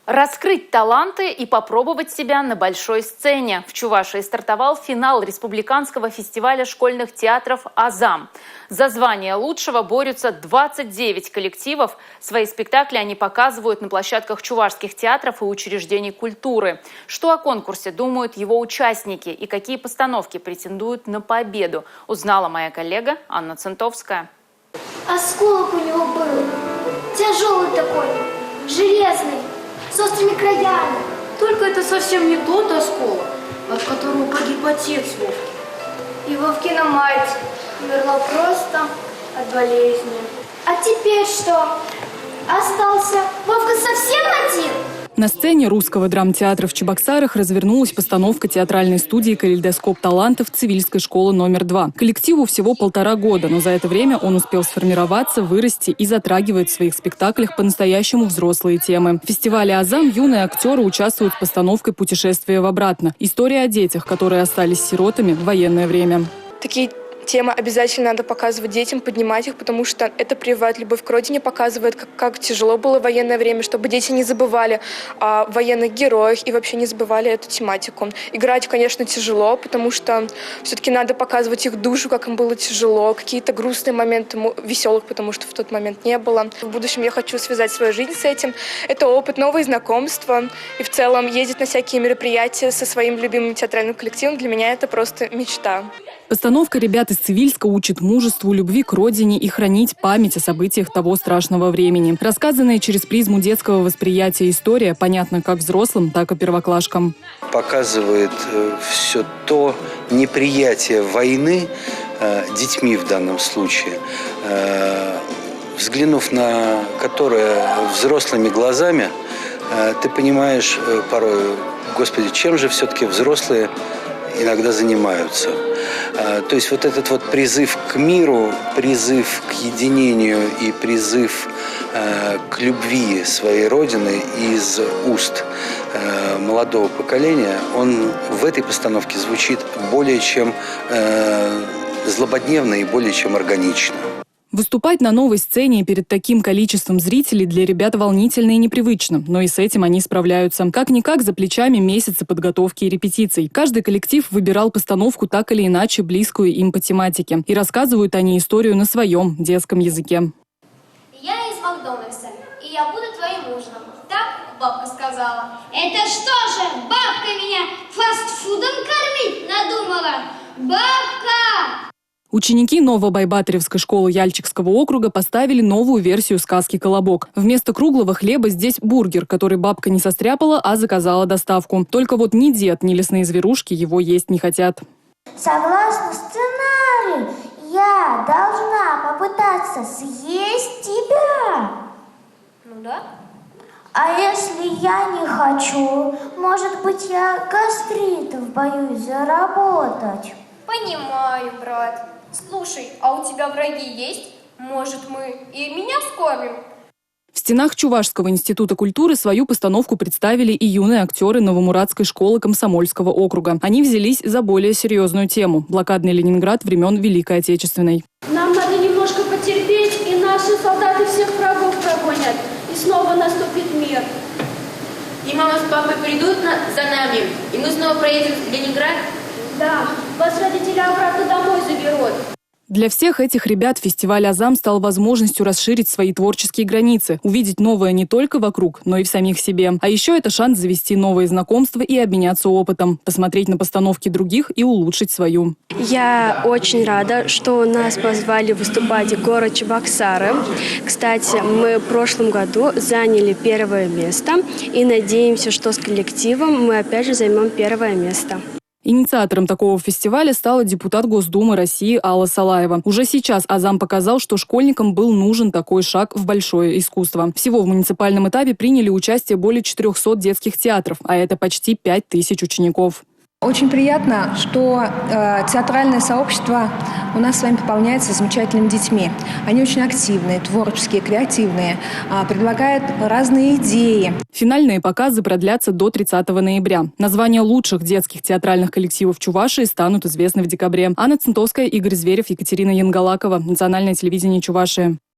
Раскрыть таланты и попробовать себя на большой сцене. В Чувашии стартовал финал республиканского фестиваля школьных театров «Азам». За звание лучшего борются 29 коллективов. Свои спектакли они показывают на площадках чувашских театров и учреждений культуры. Что о конкурсе думают его участники и какие постановки претендуют на победу, узнала моя коллега Анна Центовская. Осколок у него был. Тяжелый такой, железный. С острыми краями. Только это совсем не тот осколок, от которого погиб отец Вовки. И Вовкина мать умерла просто от болезни. А теперь что? Остался Вовка совсем один? На сцене русского драмтеатра в Чебоксарах развернулась постановка театральной студии «Калейдоскоп талантов» Цивильской школы номер 2. Коллективу всего 1,5 года, но за это время он успел сформироваться, вырасти и затрагивает в своих спектаклях по-настоящему взрослые темы. В фестивале «Азам» юные актеры участвуют в постановке «Путешествие в обратно». История о детях, которые остались сиротами в военное время. Такие темы обязательно надо показывать детям, поднимать их, потому что это прививает любовь к родине, показывает, как тяжело было в военное время, чтобы дети не забывали о военных героях и вообще не забывали эту тематику. Играть, конечно, тяжело, потому что все-таки надо показывать их душу, как им было тяжело, какие-то грустные моменты, веселых, потому что в тот момент не было. В будущем я хочу связать свою жизнь с этим. Это опыт, новые знакомства и в целом ездить на всякие мероприятия со своим любимым театральным коллективом. Для меня это просто мечта. Постановка ребят из Цивильска учит мужеству, любви к родине и хранить память о событиях того страшного времени. Рассказанная через призму детского восприятия история понятна как взрослым, так и первоклашкам. Показывает все то неприятие войны детьми в данном случае, взглянув на которое взрослыми глазами, ты понимаешь порой, Господи, чем же все-таки взрослые иногда занимаются. То есть вот этот вот призыв к миру, призыв к единению и призыв к любви своей Родины из уст молодого поколения, он в этой постановке звучит более чем злободневно и более чем органично. Выступать на новой сцене перед таким количеством зрителей для ребят волнительно и непривычно, но и с этим они справляются. Как-никак за плечами месяцы подготовки и репетиций. Каждый коллектив выбирал постановку так или иначе близкую им по тематике. И рассказывают они историю на своем детском языке. Я из Макдональдса, и я буду твоим ужином. Так бабка сказала. Это что же, бабка меня фастфудом кормить надумала? Бабка! Ученики Новобайбатаревской школы Яльчикского округа поставили новую версию сказки «Колобок». Вместо круглого хлеба здесь бургер, который бабка не состряпала, а заказала доставку. Только вот ни дед, ни лесные зверушки его есть не хотят. Согласно сценарию, я должна попытаться съесть тебя. Ну да. А если я не хочу, может быть, я гастритов боюсь заработать. Понимаю, брат. Слушай, а у тебя враги есть? Может, мы и меня вскормим? В стенах Чувашского института культуры свою постановку представили и юные актеры Новомуратской школы Комсомольского округа. Они взялись за более серьезную тему – блокадный Ленинград времен Великой Отечественной. Нам надо немножко потерпеть, и наши солдаты всех врагов прогонят. И снова наступит мир. И мама с папой придут за нами, и мы снова проедем в Ленинград? Да, вас родители обратно домой заберут. Для всех этих ребят фестиваль «Азам» стал возможностью расширить свои творческие границы, увидеть новое не только вокруг, но и в самих себе. А еще это шанс завести новые знакомства и обменяться опытом, посмотреть на постановки других и улучшить свою. Я очень рада, что нас позвали выступать в город Чебоксары. Кстати, мы в прошлом году заняли 1 место и надеемся, что с коллективом мы опять же займем 1 место. Инициатором такого фестиваля стала депутат Госдумы России Алла Салаева. Уже сейчас «Азам» показал, что школьникам был нужен такой шаг в большое искусство. Всего в муниципальном этапе приняли участие более 400 детских театров, а это почти 5000 учеников. Очень приятно, что театральное сообщество у нас с вами пополняется замечательными детьми. Они очень активные, творческие, креативные, предлагают разные идеи. Финальные показы продлятся до 30 ноября. Названия лучших детских театральных коллективов Чувашии станут известны в декабре. Анна Центовская, Игорь Зверев, Екатерина Янгалакова. Национальное телевидение Чувашии.